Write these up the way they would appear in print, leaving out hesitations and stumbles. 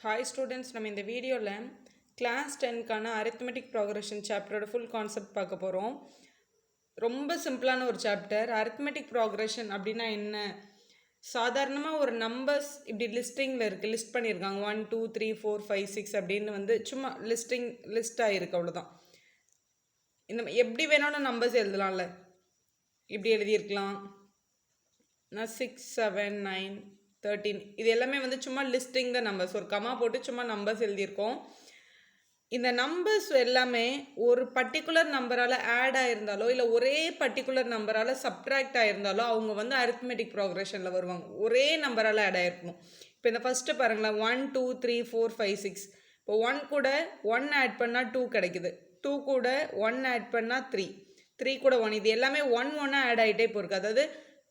Hi students, நம்ம இந்த வீடியோவில் கிளாஸ் 10க்கான arithmetic progression சாப்டரோட ஃபுல் கான்செப்ட் பார்க்க போகிறோம். ரொம்ப சிம்பிளான ஒரு சாப்டர். arithmetic progression அப்படின்னா என்ன? சாதாரணமாக ஒரு நம்பர்ஸ் இப்படி லிஸ்டிங்கில் இருக்குது, லிஸ்ட் பண்ணியிருக்காங்க 1 2 3 4 5 6 அப்படின்னு வந்து சும்மா லிஸ்ட் ஆகிருக்கு, அவ்வளோதான். இந்த எப்படி வேணாலும் நம்பர்ஸ் எழுதலாம்ல, இப்படி எழுதியிருக்கலாம். நான் 6 7 9 13 இது எல்லாமே வந்து சும்மா லிஸ்டிங் த நம்பர்ஸ், ஒரு கமா போட்டு சும்மா நம்பர்ஸ் எழுதியிருக்கோம். இந்த நம்பர்ஸ் எல்லாமே ஒரு பர்டிகுலர் நம்பரால் ஆட் ஆயிருந்தாலோ இல்லை ஒரே பர்டிகுலர் நம்பரால் சப்ட்ராக்ட் ஆயிருந்தாலோ அவங்க வந்து அரித்மெட்டிக் ப்ரோக்ரஷனில் வருவாங்க. ஒரே நம்பரால் ஆட் ஆயிருக்கணும். இப்போ இந்த ஃபஸ்ட்டு பாருங்களேன், 1 2 3 4 5 6. இப்போ 1 கூட 1 ஆட் பண்ணால் 2 கிடைக்குது, 2 கூட 1 ஆட் பண்ணால் 3, 3 கூட 1. இது எல்லாமே 1 1 ஆட் ஆகிட்டே போயிருக்கு, அதாவது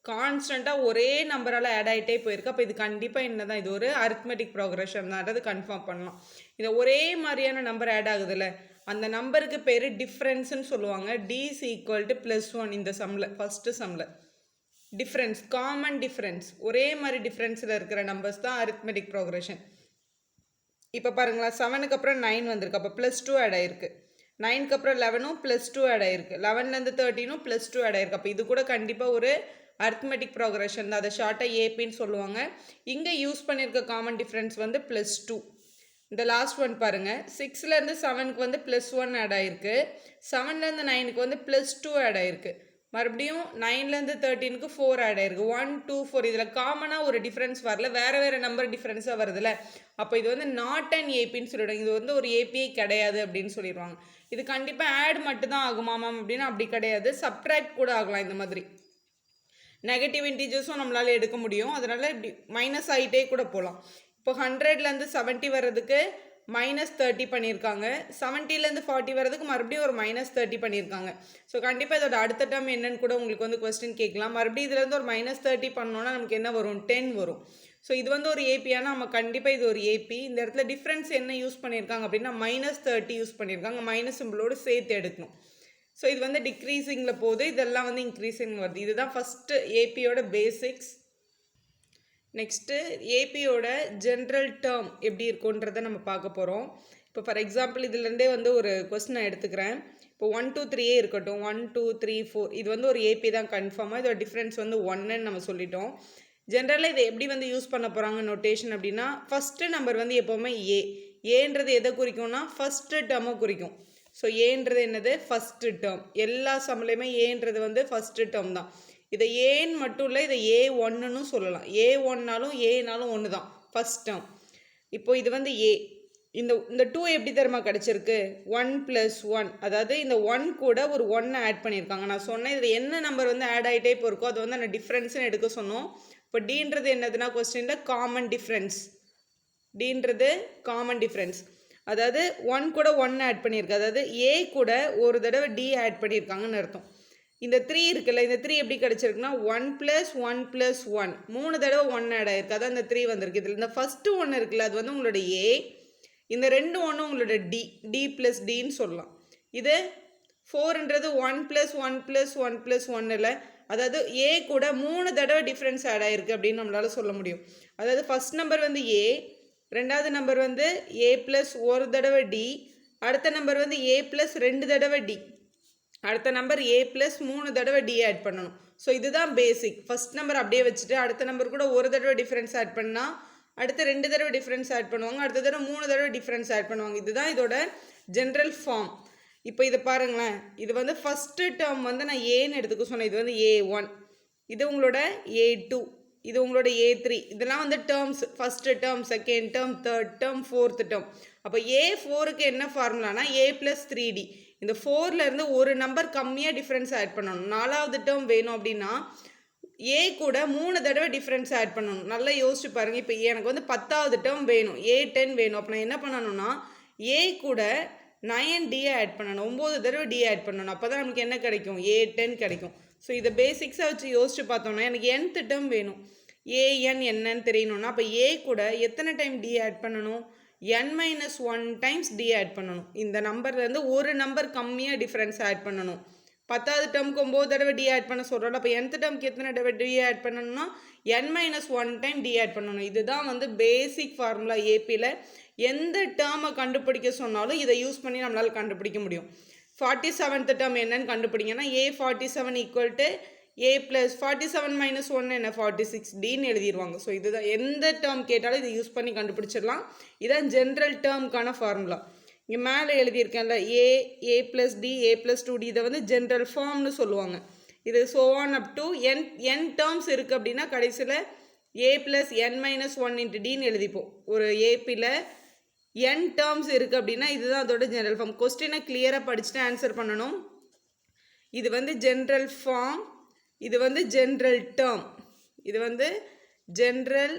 கான்ஸ்டண்ட்டாக ஒரே நம்பரால் ஆட் ஆகிட்டே போயிருக்கு. அப்போ இது கண்டிப்பாக என்ன தான், இது ஒரு அரித்மெட்டிக் ப்ரோக்ரஷன் தான், அதாவது கன்ஃபார்ம் பண்ணலாம். இந்த ஒரே மாதிரியான நம்பர் ஆட் ஆகுதுல்ல, அந்த நம்பருக்கு பேர் டிஃப்ரென்ஸ்னு சொல்லுவாங்க. d is equal to +1 இந்த சம்மில், ஃபஸ்ட்டு சம்மில் டிஃப்ரென்ஸ், காமன் டிஃப்ரென்ஸ், ஒரே மாதிரி டிஃப்ரென்ஸில் இருக்கிற நம்பர்ஸ் தான் அரித்மெட்டிக் ப்ரோக்ரஷன். இப்போ பாருங்களா, 7க்கு அப்புறம் 9 வந்திருக்கு, அப்போ +2 ஆட் ஆகிருக்கு. 9க்கு அப்புறம் 11ம் +2 ஆட் ஆகிருக்கு. 11லேருந்து 13ம் +2 ஆட் ஆகிருக்கு. அப்போ இது கூட கண்டிப்பாக ஒரு அரித்மெட்டிக் ப்ரோக்ரஷன் தான், அதை ஷார்ட்டாக ஏபின்னு சொல்லுவாங்க. இங்கே யூஸ் பண்ணியிருக்க காமன் டிஃப்ரென்ஸ் வந்து +2. இந்த லாஸ்ட் ஒன் பாருங்கள், 6லேருந்து 7க்கு வந்து +1 ஆட் ஆகிருக்கு, 7லேருந்து 9க்கு வந்து +2 ஆட் ஆகிருக்கு, மறுபடியும் 9லேருந்து 13க்கு 4 ஆட் ஆகிருக்கு. 1 2 4 இதில் காமனாக ஒரு டிஃப்ரென்ஸ் வரல, வேறு வேறு நம்பர் டிஃப்ரென்ஸாக வருதுல்ல. அப்போ இது வந்து நாட் அண்ட் ஏபின்னு சொல்லிவிடுவாங்க, இது வந்து ஒரு ஏபிஐ கிடையாது அப்படின்னு சொல்லிடுவாங்க. இது கண்டிப்பாக ஆட் மட்டும்தான் ஆகுமா மேம் அப்படின்னா அப்படி கிடையாது, சப்ட்ராக்ட் கூட ஆகலாம். இந்த மாதிரி நெகட்டிவ் இன்டீஜர்ஸும் நம்மளால் எடுக்க முடியும், அதனால் இப்படி மைனஸ் ஆகிட்டே கூட போகலாம். இப்போ 100லேருந்து 70 வர்றதுக்கு -30 பண்ணியிருக்காங்க, 70லேருந்து 40 வர்றதுக்கு மறுபடியும் ஒரு -30 பண்ணியிருக்காங்க. ஸோ கண்டிப்பாக இதோட அடுத்த டேர்ம் என்னன்னு கூட உங்களுக்கு வந்து கொஸ்டின் கேட்கலாம். மறுபடியும் இதுலேருந்து ஒரு -30 பண்ணோன்னா நமக்கு என்ன வரும், 10 வரும். ஸோ இது வந்து ஒரு ஏபியானா நம்ம கண்டிப்பாக இது ஒரு ஏபி. இந்த இடத்துல டிஃப்ரென்ஸ் என்ன யூஸ் பண்ணியிருக்காங்க அப்படின்னா -30 யூஸ் பண்ணியிருக்காங்க, மைனஸ் சிம்பிளோடு சேர்த்து எடுக்கணும். ஸோ இது வந்து டிக்ரீஸிங்கில் போகுது, இதெல்லாம் வந்து இன்க்ரீஸிங் வருது. இதுதான் ஃபஸ்ட்டு ஏபியோட பேசிக்ஸ். நெக்ஸ்ட்டு ஏபியோட ஜென்ரல் டேர்ம் எப்படி இருக்குன்றதை நம்ம பார்க்க போகிறோம். இப்போ ஃபார் எக்ஸாம்பிள் இதுலேருந்தே வந்து ஒரு கொஸ்டின் நான் எடுத்துக்கிறேன். இப்போ 1 2 3 இருக்கட்டும், 1 2 3 4 இது வந்து ஒரு ஏபி தான் கன்ஃபார்மாக. இதோட டிஃப்ரென்ஸ் வந்து 1ன்னு நம்ம சொல்லிட்டோம். ஜென்ரலாக இதை எப்படி வந்து யூஸ் பண்ண போகிறாங்க நோட்டேஷன் அப்படின்னா, ஃபஸ்ட்டு நம்பர் வந்து எப்போவுமே ஏன்றது எதை குறிக்கும்னா ஃபஸ்ட்டு டேர்மை குறிக்கும். ஸோ ஏன்றது என்னது, ஃபஸ்ட்டு டேர்ம். எல்லா சம்லையுமே ஏன்றது வந்து ஃபஸ்ட்டு டேர்ம் தான். இதை ஏன்னு மட்டும் இல்லை, இதை A1ன்னு சொல்லலாம். A1னாலும் ஏனாலும் ஒன்று தான், ஃபஸ்ட் டேர்ம். இப்போ இது வந்து ஏ. இந்த 2 எப்படி தரமா கிடச்சிருக்கு, 1 + 1, அதாவது இந்த 1 கூட ஒரு 1 ஆட் பண்ணியிருக்காங்க. நான் சொன்னேன் இதில் என்ன நம்பர் வந்து ஆட் ஆகிட்டே போயிருக்கோ அது வந்து அந்த டிஃப்ரென்ஸ்னு எடுக்க சொன்னோம். இப்போ டீன்றது என்னதுன்னா கொஸ்டினில் காமன் டிஃப்ரென்ஸ். டீன்றது காமன் டிஃப்ரென்ஸ், அதாவது 1 கூட 1 ஆட் பண்ணியிருக்கு, அதாவது ஏ கூட ஒரு தடவை டி ஆட் பண்ணியிருக்காங்கன்னு அர்த்தம். இந்த 3 இருக்குல்ல, இந்த 3 எப்படி கிடச்சிருக்குன்னா 1 + 1 + 1, 3 தடவை 1 ஆட் ஆயிருக்கு, அதான் இந்த 3 வந்திருக்கு. இதில் இந்த ஃபஸ்ட்டு 1 இருக்குல்ல, அது வந்து உங்களோட ஏ, இந்த 2 1 உங்களோட டி ப்ளஸ் டின்னு சொல்லலாம். இது 4ன்றது 1 + 1 + 1 + 1 இல்லை, அதாவது ஏ கூட 3 தடவை டிஃப்ரென்ஸ் ஆட் ஆயிருக்கு அப்படின்னு நம்மளால் சொல்ல முடியும். அதாவது ஃபஸ்ட் நம்பர் வந்து ஏ, ரெண்டாவது நம்பர் வந்து ஏ ப்ளஸ் ஒரு தடவை டி, அடுத்த நம்பர் வந்து ஏ ப்ளஸ் 2 தடவை டி, அடுத்த நம்பர் ஏ ப்ளஸ் 3 தடவை டி ஆட் பண்ணணும். ஸோ இதுதான் பேசிக். ஃபஸ்ட் நம்பர் அப்படியே வச்சுட்டு அடுத்த நம்பர் கூட ஒரு தடவை டிஃப்ரென்ஸ் ஆட் பண்ணால் அடுத்த 2 தடவை டிஃப்ரென்ஸ் ஆட் பண்ணுவாங்க, அடுத்த தடவை 3 தடவை டிஃப்ரென்ஸ் ஆட் பண்ணுவாங்க. இதுதான் இதோட ஜென்ரல் ஃபார்ம். இப்போ இதை பாருங்களேன், இது வந்து ஃபஸ்ட்டு டேர்ம் வந்து நான் ஏன்னு எடுத்துக்க சொன்னேன், இது வந்து A1, இது உங்களோட A2, இது உங்களோட A3. இதெல்லாம் வந்து terms, first term, second term, third term, fourth term. அப்போ A4க்கு என்ன ஃபார்முலானா A + 3D. இந்த 4லேருந்து ஒரு நம்பர் கம்மியாக டிஃப்ரென்ஸ் ஆட் பண்ணணும். 4வது டேர்ம் வேணும் அப்படின்னா ஏ கூட 3 தடவை டிஃப்ரென்ஸ் ஆட் பண்ணணும். நல்லா யோசிச்சு பாருங்கள். இப்போ எனக்கு வந்து 10வது டேர்ம் வேணும், A10 வேணும். அப்போ நான் என்ன பண்ணணும்னா ஏ கூட 9D ஆட் பண்ணணும், 9 தடவை டி ஆட் பண்ணணும். அப்போ தான் நமக்கு என்ன கிடைக்கும், A10 கிடைக்கும். ஸோ இதை பேசிக்ஸாக வச்சு யோசிச்சு பார்த்தோம்னா எனக்கு nth டேர்ம் வேணும், ஏஎன் என்னன்னு தெரியணும்னா அப்போ ஏ கூட எத்தனை டைம் டி ஆட் பண்ணணும், n - 1 டைம்ஸ் டி ஆட் பண்ணணும். இந்த நம்பர்லேருந்து ஒரு நம்பர் கம்மியாக டிஃப்ரென்ஸ் ஆட் பண்ணணும். 10வது டேர்முக்கு 9 தடவை டி ஆட் பண்ண சொல்கிறோம். அப்போ nth டேர்முக்கு எத்தனை தடவை டி ஆட் பண்ணணும்னா n-1 டைம் டி ஆட் பண்ணணும். இதுதான் வந்து பேசிக் ஃபார்முலா ஏபியில். எந்த டேர்மை கண்டுபிடிக்க சொன்னாலும் இதை யூஸ் பண்ணி நம்மளால் கண்டுபிடிக்க முடியும். 47th டேர்ம் என்னன்னு கண்டுபிடிங்கன்னா A47 equal to A plus 47 minus 1 என்ன 46Dன்னு எழுதிடுவாங்க. ஸோ இதுதான் எந்த டேர்ம் கேட்டாலும் இதை யூஸ் பண்ணி கண்டுபிடிச்சிடலாம். இதுதான் ஜென்ரல் டேர்முக்கான ஃபார்முலா. இங்கே மேலே எழுதியிருக்கேன்ல ஏ ப்ளஸ் டி ஏ ப்ளஸ் 2D இதை வந்து ஜென்ரல் ஃபார்ம்னு சொல்லுவாங்க. இது so on up to N terms இருக்குது அப்படின்னா கடைசியில் A ப்ளஸ் n-1 இன்ட்டு டின்னு எழுதிப்போம். ஒரு ஏபியில் n டேர்ம்ஸ் இருக்குது அப்படின்னா இதுதான் அதோட ஜென்ரல் ஃபார்ம். கொஸ்டினை கிளியராக படிச்சுட்டு ஆன்சர் பண்ணணும். இது வந்து ஜென்ரல் ஃபார்ம், இது வந்து ஜென்ரல் டேர்ம், இது வந்து ஜென்ரல்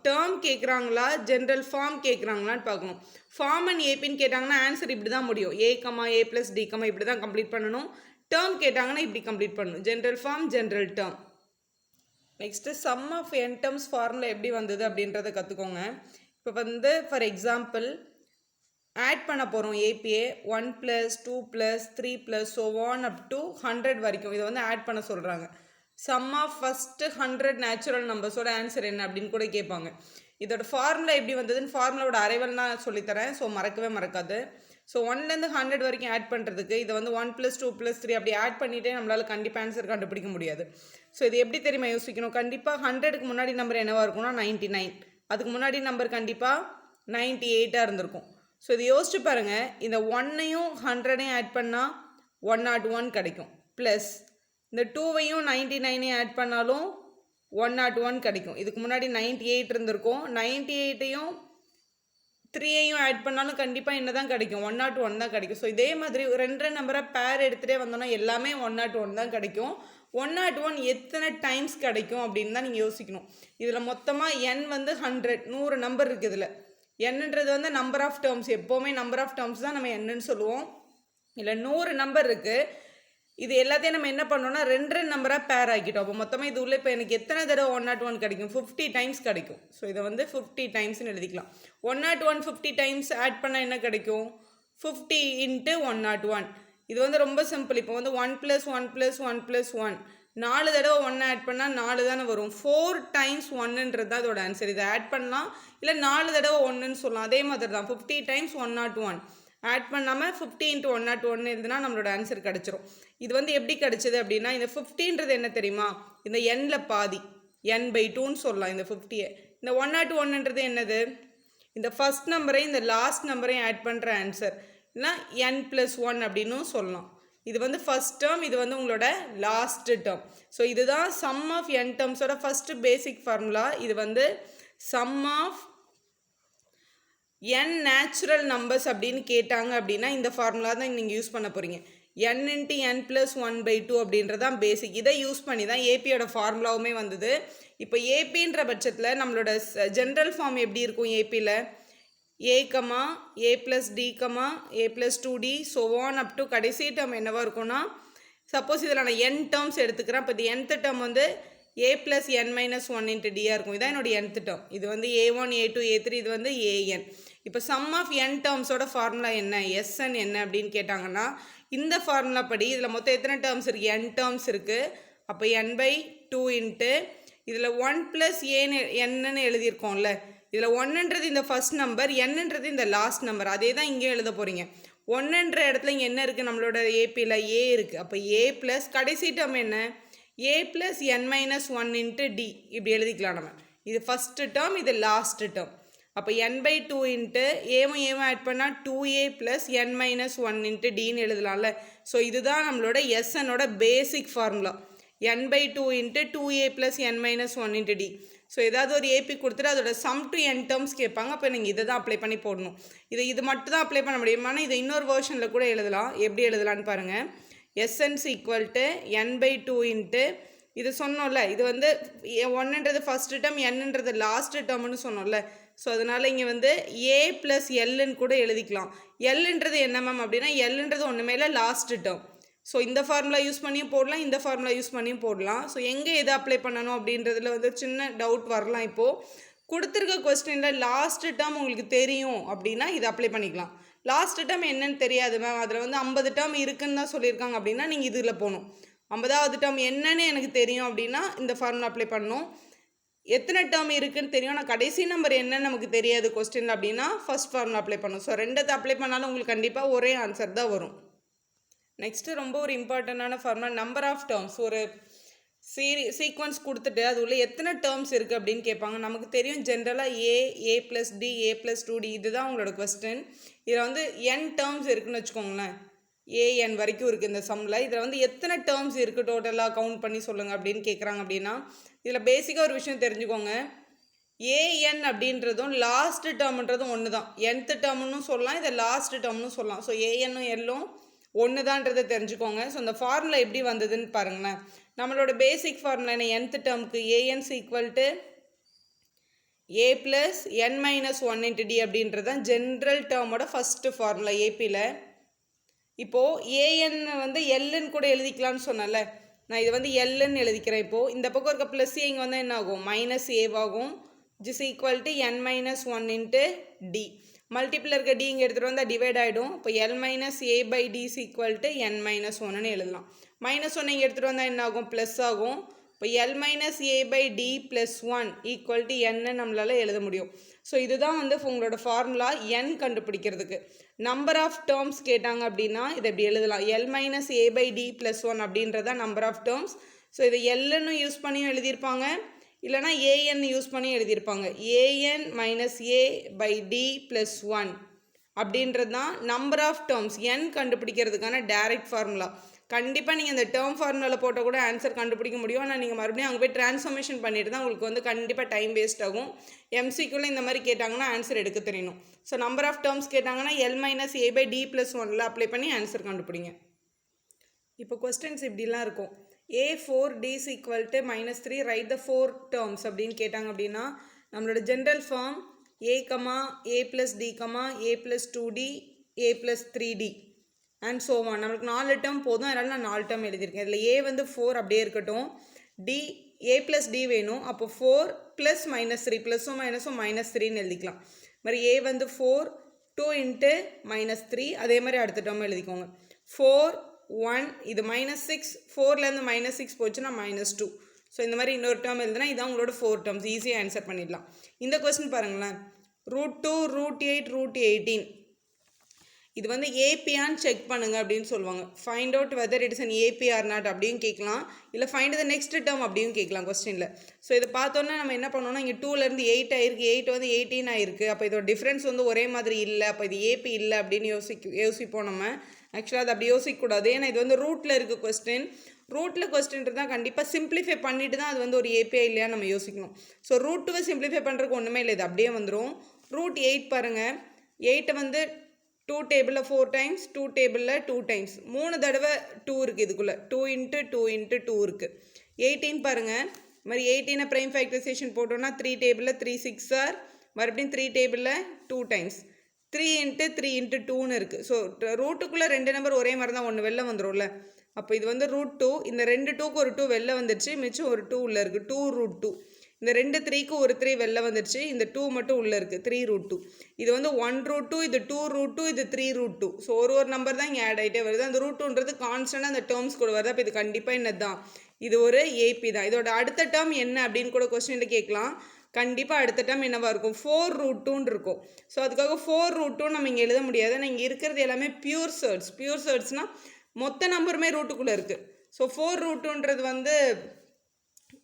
டேர்ம் கேட்குறாங்களா ஜென்ரல் ஃபார்ம் கேட்குறாங்களான்னு பார்க்கணும். ஃபார்ம் அண்ட் ஏபின்னு கேட்டாங்கன்னா ஆன்சர் இப்படி தான் முடியும். A ப்ளஸ் டி இப்படி தான் கம்ப்ளீட் பண்ணணும். டேர்ம் கேட்டாங்கன்னா இப்படி கம்ப்ளீட் பண்ணணும். General form general term. Next sum of n terms formula எப்படி வந்தது அப்படின்றத கற்றுக்கோங்க. இப்போ வந்து ஃபார் எக்ஸாம்பிள் ஆட் பண்ண போகிறோம் ABA 1 + 2 + 3 + so on up to 100 வரைக்கும் இதை வந்து ஆட் பண்ண சொல்கிறாங்க. சம் ஆஃப் ஃபஸ்ட்டு 100 நேச்சுரல் நம்பர்ஸோட ஆன்சர் என்ன அப்படின்னு கூட கேட்பாங்க. இதோட ஃபார்முலா எப்படி வந்ததுன்னு ஃபார்முலாவோட அரைவல் நான் சொல்லித்தரேன். ஸோ மறக்கவே மறக்காது. ஸோ 1லேருந்து 100 வரைக்கும் ஆட் பண்ணுறதுக்கு இதை வந்து 1 + 2 + 3 அப்படி ஆட் பண்ணிகிட்டே நம்மளால் கண்டிப்பாக ஆன்சர் கண்டுபிடிக்க முடியாது. ஸோ இது எப்படி தெரியுமா யோசிக்கணும். கண்டிப்பாக 100க்கு முன்னாடி நம்பர் என்னவாக இருக்கும்னா 99, அதுக்கு முன்னாடி நம்பர் கண்டிப்பாக 98ஆக இருந்திருக்கும். ஸோ இது யோசிச்சு பாருங்கள். இந்த 1ஐயும் 100ஐயும் ஆட் பண்ணால் 101 கிடைக்கும். ப்ளஸ் இந்த 2ஐயும் 99ஐயும் ஆட் பண்ணாலும் 101 கிடைக்கும். இதுக்கு முன்னாடி 98 இருந்திருக்கும். 98ஐயும் 3ஐயும் ஆட் பண்ணாலும் கண்டிப்பாக என்ன தான் கிடைக்கும் 101 தான் கிடைக்கும். ஸோ இதே மாதிரி 2 நம்பரை பேர் எடுத்துகிட்டே வந்தோம்னா எல்லாமே 101 தான் கிடைக்கும். 101 எத்தனை டைம்ஸ் கிடைக்கும் அப்படின்னு தான் நீங்கள் யோசிக்கணும். இதில் மொத்தமாக n வந்து 100 நம்பர் இருக்குது. இதில் என்னன்றது வந்து நம்பர் ஆஃப் டேர்ம்ஸ், எப்போவுமே நம்பர் ஆஃப் டேர்ம்ஸ் தான் நம்ம என்னன்னு சொல்லுவோம். இல்லை 100 நம்பர் இருக்குது. இது எல்லாத்தையும் நம்ம என்ன பண்ணோம்னா 2 நம்பராக பேர் ஆக்கிட்டோம். அப்போ மொத்தமாக இது உள்ள இப்போ எனக்கு எத்தனை தடவை 101 கிடைக்கும் 50 டைம்ஸ் கிடைக்கும். ஸோ இதை வந்து 50 டைம்ஸ்னு எழுதிக்கலாம். 101 50 டைம்ஸ் ஆட் பண்ணால் என்ன கிடைக்கும் 50 × 101. இது வந்து ரொம்ப சிம்பிள். இப்போ வந்து 1 + 1 + 1 + 1 4 தடவை 1 ஆட் பண்ணால் 4 தானே வரும். 4 டைம்ஸ் 1ன்றது தான் இதோட ஆன்சர். இதை ஆட் பண்ணலாம், இல்லை 4 தடவை 1ன்னு சொல்லலாம். அதே மாதிரி தான் 50 டைம்ஸ் 101 ஆட் பண்ணாமல் 50 × 101 எழுதுனா நம்மளோட ஆன்சர் கிடச்சிரும். இது வந்து எப்படி கிடச்சிது அப்படின்னா இந்த 50ன்றது என்ன தெரியுமா, இந்த n பாதி n/2ன்னு சொல்லலாம் இந்த 50. இந்த 101ன்றது என்னது, இந்த ஃபஸ்ட் நம்பரையும் இந்த லாஸ்ட் நம்பரையும் ஆட் பண்ணுற ஆன்சர், இல்லைனா n+1 அப்படின்னும் சொல்லலாம். இது வந்து ஃபஸ்ட் டேர்ம், இது வந்து உங்களோட லாஸ்ட் டேர்ம். ஸோ இதுதான் சம் ஆஃப் n டேர்ம்ஸோட ஃபஸ்ட்டு பேசிக் ஃபார்முலா. இது வந்து sum of n natural numbers அப்படின்னு கேட்டாங்க அப்படின்னா இந்த ஃபார்முலா தான் நீங்கள் யூஸ் பண்ண போகிறீங்க. n × n+1/2 அப்படின்றதான் பேசிக். இதை யூஸ் பண்ணி தான் ஏபியோட ஃபார்முலாவுமே வந்தது. இப்போ ஏபின்ற பட்சத்தில் நம்மளோட ஜென்ரல் ஃபார்ம் எப்படி இருக்கும் ஏபியில் A, + D, A + 2D so on up to கடைசி டேர்ம் என்னவாக இருக்கும்னா, சப்போஸ் இதில் நான் n டேர்ம்ஸ் எடுத்துக்கிறேன். இப்போ இது nth டேர்ம் வந்து A + n-1 × Dயாக இருக்கும். இதான் என்னோட nth டேர்ம். இது வந்து A1 A2 A3, இது வந்து an. இப்போ சம் ஆஃப் n டேர்ம்ஸோட ஃபார்முலா என்ன, Sn என்ன அப்படின்னு கேட்டாங்கன்னா இந்த ஃபார்முலா படி இதில் மொத்தம் எத்தனை டேர்ம்ஸ் இருக்குது, n டேர்ம்ஸ் இருக்குது. அப்போ n/2 இன்ட்டு இதில் 1 + nன்னு எழுதியிருக்கோம்ல, இதில் 1ன்றது இந்த ஃபஸ்ட் நம்பர், nன்றது இந்த லாஸ்ட் நம்பர். அதே தான் இங்கேயும் எழுத போகிறீங்க. 1ன்ற இடத்துல இங்கே என்ன இருக்குது, நம்மளோட ஏபியில் A இருக்குது. அப்போ A ப்ளஸ் கடைசி டேர்ம் என்ன A + n-1 × D இப்படி எழுதிக்கலாம் நம்ம. இது ஃபஸ்ட்டு டேர்ம், இது லாஸ்ட் டேர்ம். அப்போ n/2 இன்ட்டு ஏவும் ஆட் பண்ணால் 2A + n-1 × Dன்னு எழுதலாம்ல. ஸோ இதுதான் நம்மளோட Snோட basic formula. n/2 into 2A + n-1 × D. So ஏதாவது ஒரு ஏபி கொடுத்துட்டு அதோட சம் டு n டேர்ம்ஸ் கேட்பாங்க. அப்போ நீங்கள் இதை தான் அப்ளை பண்ணி போடணும். இது மட்டும் தான் அப்ளை பண்ண முடியும். ஆனால் இதை இன்னொரு வேர்ஷனில் கூட எழுதலாம். எப்படி எழுதலான்னு பாருங்கள். Sn = n/2 இன்ட்டு இது சொன்னோம்ல, இது வந்து 1ன்றது ஃபஸ்ட்டு டேர்ம், nன்றது லாஸ்ட் டேர்ம்னு சொன்னோம்ல. ஸோ அதனால் இங்கே வந்து A + Lன்னு கூட எழுதிக்கலாம். Lன்றது என்ன மேம் அப்படின்னா, Lன்றது ஒன்றுமே இல்லை, லாஸ்ட் டேர்ம். ஸோ இந்த ஃபார்முலா யூஸ் பண்ணியும் போடலாம், இந்த ஃபார்முலா யூஸ் பண்ணியும் போடலாம். ஸோ எங்கே எதை அப்ளை பண்ணணும் அப்படின்றதுல வந்து சின்ன டவுட் வரலாம். இப்போது கொடுத்துருக்க கொஸ்டினில் லாஸ்ட் டேர்ம் உங்களுக்கு தெரியும் அப்படின்னா இதை அப்ளை பண்ணிக்கலாம். லாஸ்ட் டேர்ம் என்னன்னு தெரியாது மேம், அதில் வந்து 50 டேர்ம் இருக்குன்னு தான் சொல்லியிருக்காங்க அப்படின்னா நீங்கள் இதில் போகணும். 50வது டேர்ம் என்னன்னு எனக்கு தெரியும் அப்படின்னா இந்த ஃபார்முலா அப்ளை பண்ணணும். எத்தனை டேர்ம் இருக்குன்னு தெரியும், ஆனால் கடைசி நம்பர் என்னன்னு நமக்கு தெரியாது கொஸ்டின் அப்படின்னா ஃபர்ஸ்ட் ஃபார்முலா அப்ளை பண்ணணும். ஸோ ரெண்டத்தை அப்ளை பண்ணாலும் உங்களுக்கு கண்டிப்பாக ஒரே ஆன்சர் தான் வரும். நெக்ஸ்ட்டு ரொம்ப ஒரு இம்பார்ட்டண்டான ஃபார்முலா நம்பர் ஆஃப் டேர்ம்ஸ். ஒரு சீக்வன்ஸ் கொடுத்துட்டு அது உள்ள எத்தனை டேர்ம்ஸ் இருக்குது அப்படின்னு கேட்பாங்க. நமக்கு தெரியும் ஜென்ரலாக ஏ ப்ளஸ் டி ஏ ப்ளஸ் 2d இதுதான் உங்களோட கொஸ்டின். இதில் வந்து n டேர்ம்ஸ் இருக்குதுன்னு வச்சுக்கோங்களேன், ஏஎன் வரைக்கும் இருக்குது இந்த சம்மில். இதில் வந்து எத்தனை டேர்ம்ஸ் இருக்குது டோட்டலாக கவுண்ட் பண்ணி சொல்லுங்கள் அப்படின்னு கேட்குறாங்க. அப்படின்னா இதில் பேசிக்காக ஒரு விஷயம் தெரிஞ்சுக்கோங்க, ஏஎன் அப்படின்றதும் லாஸ்ட் டேர்ம்ன்றதும் ஒன்று தான். nth டேர்ம்னு சொல்லலாம், இதை லாஸ்ட் டேர்ம்னு சொல்லலாம். ஸோ ஏஎன்னும் எல்லும் ஒன்று தான்றதை தெரிஞ்சுக்கோங்க. ஸோ இந்த ஃபார்முலா எப்படி வந்ததுன்னு பாருங்களேன். நம்மளோட பேசிக் ஃபார்முலா என்ன, nth டேர்முக்கு AN's equal to A plus n minus 1 into D அப்படின்றது தான் ஜென்ரல் டேர்மோட ஃபஸ்ட்டு ஃபார்முலா ஏபியில். இப்போது ஏஎன் வந்து எல்லுன்னு கூட எழுதிக்கலாம்னு சொன்னல, நான் இது வந்து எல்லுன்னு எழுதிக்கிறேன். இப்போது இந்த பக்கம் இருக்க ப்ளஸ் இங்கே வந்து என்ன ஆகும், மைனஸ் ஏவாகும். Is equal to n minus 1 into D. Multiple இருக்க டி இங்கே எடுத்துகிட்டு வந்தால் டிவைட் ஆகிடும். இப்போ L minus A by D is equal to n minus 1ன்னு எழுதலாம். மைனஸ் 1 இங்கே எடுத்துகிட்டு வந்தால் என்ன ஆகும், ப்ளஸ் ஆகும். இப்போ L minus A by D plus 1 equal to n நம்மளால் எழுத முடியும். ஸோ இதுதான் வந்து உங்களோட ஃபார்முலா n கண்டுபிடிக்கிறதுக்கு. நம்பர் ஆஃப் டேர்ம்ஸ் கேட்டாங்க அப்படின்னா இதை இப்படி எழுதலாம், L minus A by D plus 1 அப்படின்றதான் நம்பர் ஆஃப் டேர்ம்ஸ். ஸோ இதை எல்லுன்னு யூஸ் பண்ணியும் எழுதியிருப்பாங்க, இல்லைனா ஏஎன் யூஸ் பண்ணி எழுதியிருப்பாங்க. AN minus A by D plus 1 அப்படின்றது தான் நம்பர் ஆஃப் டேர்ம்ஸ் n கண்டுபிடிக்கிறதுக்கான டைரக்ட் ஃபார்முலா. கண்டிப்பாக நீங்கள் இந்த டேர்ம் ஃபார்முலாவில் போட்டால் கூட ஆன்சர் கண்டுபிடிக்க முடியும். ஆனால் நீங்கள் மறுபடியும் அங்கே போய் ட்ரான்ஸ்ஃபர்மேஷன் பண்ணிட்டு தான் உங்களுக்கு வந்து கண்டிப்பாக டைம் வேஸ்ட் ஆகும். எம்சிக்குள்ளே இந்த மாதிரி கேட்டாங்கன்னா ஆன்சர் எடுக்க தெரியணும். ஸோ நம்பர் ஆஃப் டேர்ம்ஸ் கேட்டாங்கன்னா L minus A by D plus 1ல் அப்ளை பண்ணி ஆன்சர் கண்டுபிடிங்க. இப்போ கொஸ்டின்ஸ் இப்படிலாம் இருக்கும். a4d is equal to minus 3 write the 4 terms அப்படின்னு கேட்டாங்க. அப்படின்னா நம்மளோட general form a, a plus d, a plus 2d, a plus 3d and so on. நம்மளுக்கு 4 டேர்ம் போதும், அதனால் நான் 4 டேர்ம் எழுதியிருக்கேன். இதில் a வந்து 4 அப்படியே இருக்கட்டும், d a plus d வேணும், அப்போ 4 ப்ளஸ் மைனஸ் 3 ப்ளஸும் மைனஸும் மைனஸ் 3ன்னு எழுதிக்கலாம். மாதிரி a வந்து 4 2 இன்ட்டு மைனஸ் 3, அதே மாதிரி அடுத்த டேர்ம் எழுதிக்கோங்க. 4 1 இது மைனஸ் 6, 4லேருந்து மைனஸ் 6 போச்சுன்னா மைனஸ் 2. ஸோ இந்த மாதிரி இன்னொரு டேர்ம் எழுதுனா இதான் உங்களோட 4 டேர்ம்ஸ். ஈஸியாக ஆன்சர் பண்ணிடலாம். இந்த கொஸ்டின் பாருங்களேன், √2 √8 √18 இது வந்து ஏபியான்னு செக் பண்ணுங்க அப்படின்னு சொல்லுவாங்க. Find out whether it is an AP or not அப்படின்னு கேட்கலாம், இல்லை ஃபைண்ட் த நெக்ஸ்ட் டேர்ம் அப்படின்னு கேட்கலாம் கொஸ்டினில். ஸோ இதை பார்த்தோன்னா நம்ம என்ன பண்ணோம்னா, இங்கே 2லேருந்து 8 ஆயிருக்கு, 8 வந்து 18 ஆயிருக்கு. அப்போ இதோட டிஃப்ரென்ஸ் வந்து ஒரே மாதிரி இல்லை, அப்போ இது ஏபி இல்லை அப்படின்னு யோசிப்போம் நம்ம. ஆக்சுவலாக அது அப்படி யோசிக்கக்கூடாது, ஏன்னா இது வந்து ரூட்டில் இருக்குது கொஸ்டின். ரூட்டில் கொஸ்டின் தான் கண்டிப்பாக சிம்பிளிஃபை பண்ணிட்டு தான் அது வந்து ஒரு ஏபிஐ இல்லையா நம்ம யோசிக்கணும். ஸோ ரூட் 2 சிம்பிளிஃபை பண்ணுறதுக்கு ஒன்றுமே இல்லை, இது அப்படியே வந்துடும். √8 பாருங்கள், 8 வந்து 2 டேபிளில் 4 டைம்ஸ், 2 டேபிளில் 2 டைம்ஸ், 3 தடவை 2 இருக்குது இதுக்குள்ளே, 2 இன்ட்டு 2 இன்ட்டு 2 இருக்குது. 18 பாருங்கள், இது மாதிரி 18 ப்ரைம் ஃபேக்டரைசேஷன் போட்டோன்னா 3 டேபிளில் 3 6 ஆர், மறுபடியும் 3 டேபிளில் 2 டைம்ஸ், 3 இன்ட்டு 3 இன்ட்டு 2ன்னு இருக்குது. ஸோ ரூட்டுக்குள்ளே 2 நம்பர் ஒரே மாதிரி தான், ஒன்று வெளில வந்துடும்ல. அப்போ இது வந்து √2, இந்த 2 2க்கு ஒரு 2 வெளில வந்துடுச்சு, மிச்சம் ஒரு 2 உள்ளே இருக்குது, 2√2. இந்த 2 3க்கு ஒரு 3 வெளில வந்துடுச்சு, இந்த 2 மட்டும் உள்ளே இருக்குது, 3√2. இது வந்து 1√2, இது 2√2, இது 3√2. ஸோ ஒரு நம்பர் தான் இங்கே ஆட் ஆகிட்டே வருது. அந்த √2ன்றது கான்ஸ்டன்டாக அந்த டேர்ம்ஸ் கூட வருது. அப்போ இது கண்டிப்பாக என்ன தான், இது ஒரு ஏபி தான். இதோட அடுத்த டேர்ம் என்ன அப்படின்னு கூட கொஸ்டினில் கேட்கலாம். கண்டிப்பாக அடுத்த டேர்ம் என்னவாக இருக்கும், 4√2ன்னு இருக்கும். ஸோ அதுக்காக 4√2 நம்ம இங்கே எழுத முடியாது. ஆனால் இங்கே இருக்கிறது எல்லாமே பியூர் சர்ட்ஸ். பியூர் சர்ட்ஸ்னால் மொத்த நம்பருமே ரூட்டுக்குள்ளே இருக்குது. ஸோ 4√2ன்றது வந்து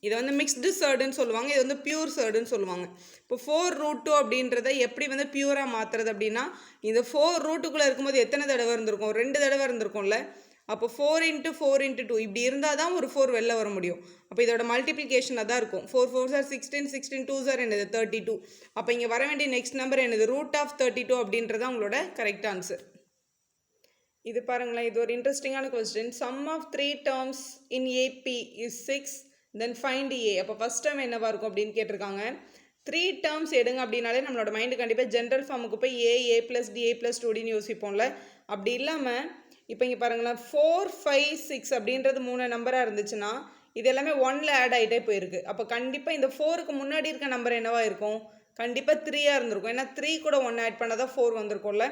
இதை வந்து மிக்ஸ்டு சர்டுன்னு சொல்லுவாங்க, இது வந்து பியூர் சர்டுன்னு சொல்லுவாங்க. இப்போ 4√2 அப்படின்றத எப்படி வந்து பியூராக மாற்றுறது அப்படின்னா, இந்த 4 ரூட்டுக்குள்ளே இருக்கும்போது எத்தனை தடவை இருந்திருக்கும், 2 தடவை இருந்திருக்கும்ல. அப்போ 4 இன்ட்டு 4 இன்ட்டு 2 இப்படி இருந்தால் தான் ஒரு 4 வெளில வர முடியும். அப்போ இதோட மல்டிப்ளிகேஷனாக தான் இருக்கும். 4 4s are 16, 16 2s are என்னது 32. அப்போ இங்கே வர வேண்டிய நெக்ஸ்ட் நம்பர் என்னது, √32 அப்படின்றது உங்களோட கரெக்ட் ஆன்சர். இது பாருங்களேன், இது ஒரு இன்ட்ரெஸ்டிங்கான question. Sum of 3 terms in AP is 6, then find A. அப்போ ஃபஸ்ட் டேர்ம் என்னவாக இருக்கும் அப்படின்னு கேட்டிருக்காங்க. 3 டேர்ம்ஸ் எடுங்க அப்படின்னாலே நம்மளோட மைண்டு கண்டிப்பாக ஜென்ரல் ஃபார்முக்கு போய் ஏ ப்ளஸ் டி, ஏ ப்ளஸ் 2டின்னு யோசிப்போம்ல. அப்படி இல்லாமல் இப்போ இங்கே பாருங்களேன், 4 5 6 அப்படின்றது 3 நம்பராக இருந்துச்சுன்னா இது எல்லாமே 1ல் ஆட் ஆகிட்டே போயிருக்கு. அப்போ கண்டிப்பாக இந்த 4க்கு முன்னாடி இருக்க நம்பர் என்னவாக இருக்கும், கண்டிப்பாக 3 இருந்திருக்கும். ஏன்னா 3 கூட 1 ஆட் பண்ணால் தான் 4 வந்திருக்கும்ல.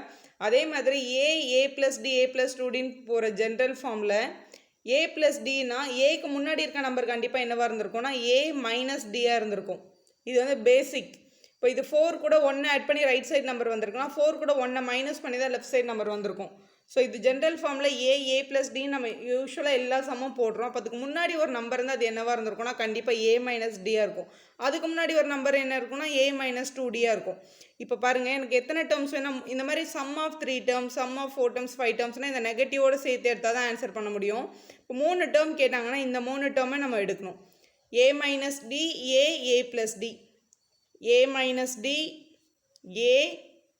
அதே மாதிரி a + d a + 2dன்னு போகிற ஜென்ரல் ஃபார்மில் a + dனா ஏக்கு முன்னாடி இருக்க நம்பர் கண்டிப்பாக என்னவாக இருந்திருக்கும்னா a - d இருந்திருக்கும். இது வந்து பேசிக். இப்போ இது 4 கூட 1 ஆட் பண்ணி ரைட் சைடு நம்பர் வந்திருக்குன்னா 4 கூட 1 மைனஸ் பண்ணி தான் லெஃப்ட் சைடு நம்பர் வந்திருக்கும். ஸோ இது ஜென்ரல் ஃபார்மில் a + d நம்ம யூஸ்வலாக எல்லா சம்மும் போடுறோம். அப்போ அதுக்கு முன்னாடி ஒரு நம்பர் இருந்தால் அது என்னவாக இருந்திருக்கும்னா கண்டிப்பாக a - d இருக்கும். அதுக்கு முன்னாடி ஒரு நம்பர் என்ன இருக்குன்னா a - 2d இருக்கும். இப்போ பாருங்கள், எனக்கு எத்தனை டேர்ம்ஸ் வேணும்? இந்த மாதிரி sum of 3 terms, sum of 4 terms, 5 டேர்ம்ஸ்னால் இந்த நெகட்டிவோடு சேர்த்து எடுத்தால் தான் ஆன்சர் பண்ண முடியும். இப்போ 3 டேர்ம் கேட்டாங்கன்னா இந்த 3 டேர்மை நம்ம எடுக்கணும். a - d a + d a - d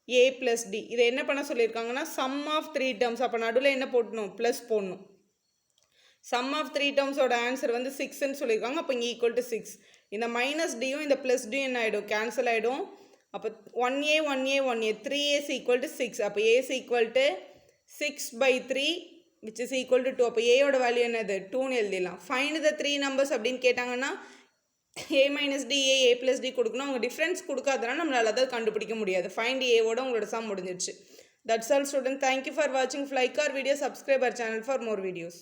a + d. இதை என்ன பண்ண சொல்லியிருக்காங்கன்னா சம் ஆஃப் 3 டேர்ம்ஸ். அப்போ நடுவில் என்ன போடணும்? ப்ளஸ் போடணும். சம் ஆஃப் 3 டேர்ம்ஸோட ஆன்சர் வந்து 6ன்னு சொல்லியிருக்காங்க. அப்போ இங்கே ஈக்குவல் டு 6. இந்த -dயும் இந்த +dயும் என்ன ஆகிடும்? கேன்சல் ஆகிடும். அப்போ 1a 1a 1a 3a = 6. அப்போ a = 6/3 which is equal to 2. அப்போ ஏயோட வேல்யூ என்னது? 2ன்னு எழுதிடலாம். ஃபைண்ட் த 3 நம்பர்ஸ் அப்படின்னு கேட்டாங்கன்னா a - d a + d கொடுக்கணும். அவங்க டிஃப்ரென்ஸ் கொடுக்காதனால நம்மளால் அதை கண்டுபிடிக்க முடியாது. ஃபைண்ட் ஏவோட உங்களோட சம் முடிஞ்சிருச்சு. That's all student. Thank you for வாட்சிங். Like our video, subscribe our channel for more videos.